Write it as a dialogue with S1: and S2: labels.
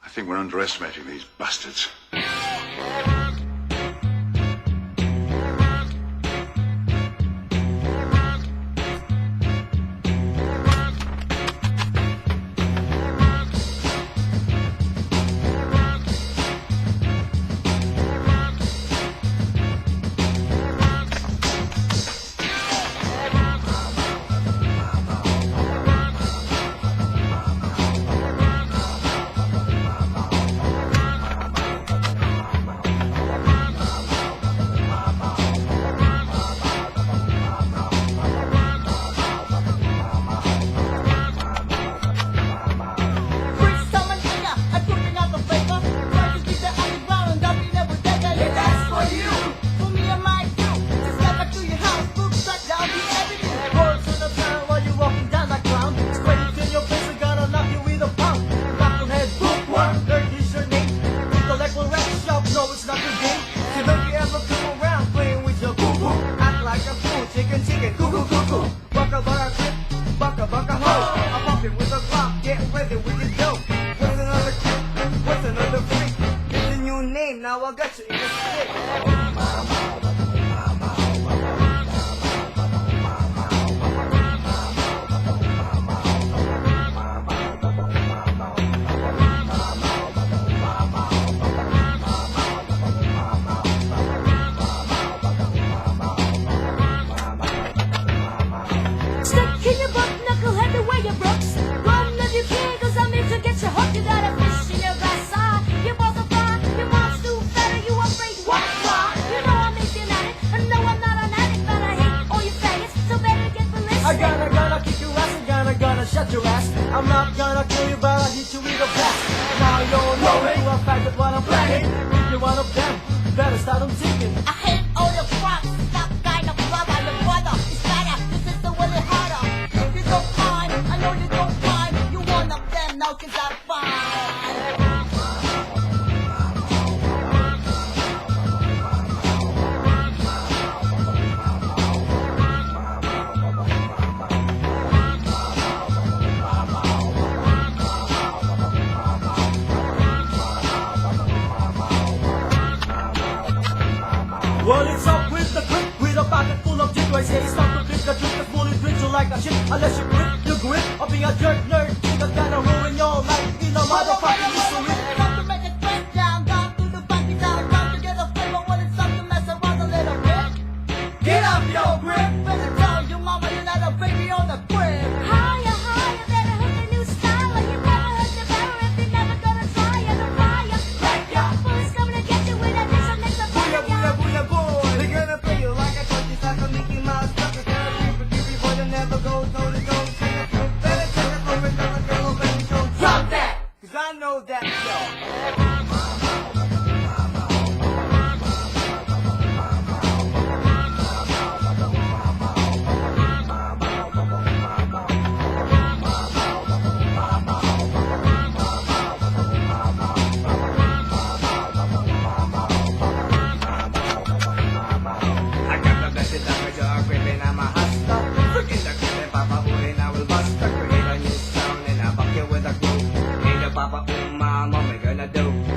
S1: I think we're underestimating these bastards. Chicken, cuckoo, cuckoo, bucka, bucka, clip, bucka, bucka, ho. I'm pumping with a clock, get ready with your dope. What's another clip? What's another freak? It's a new name, now I got you in the stick. Shut your ass. I'm not gonna kill you, but I'll hit you with a blast. Now you know it. You are fact that what I'm planning. If you're one of them, better start on thinking.
S2: I hate all your fronts. Stop kind of brother. Your brother is better. This is the way harder. If you don't mind, I know you don't mind. You one of them now, cause I'm fine.
S3: Well, it's up with the grip, with a pocket full of jig. I say it's not to flip the trick, that's fully drink you like a shit. Unless you quit, you grip, I'll be a jerk nerd. Think I'm gonna ruin your life in a motherfucking mystery.
S2: Time to make it break down, down to the funky down. Time to get a flavor when it's time to mess around a little bit.
S3: Get up your grip.
S2: Better tell your mama you're not a baby on the crib.
S4: Higher, higher, better hook a new style. Or you never heard the barrel if you're never gonna try it. The fire,
S3: Like ya.
S4: police coming to get you with a dish and mix a
S3: Booyah,
S4: fire.
S3: booyah, booyah, boy. They're gonna play you like a turkey, like a Mickey Mouse. Sucker, gonna keep it, keep it, boy, you never go toe to toe. Better take it from it, never go, baby, don't drop that. Cause I know that, yo. Papa, mama, we gonna do?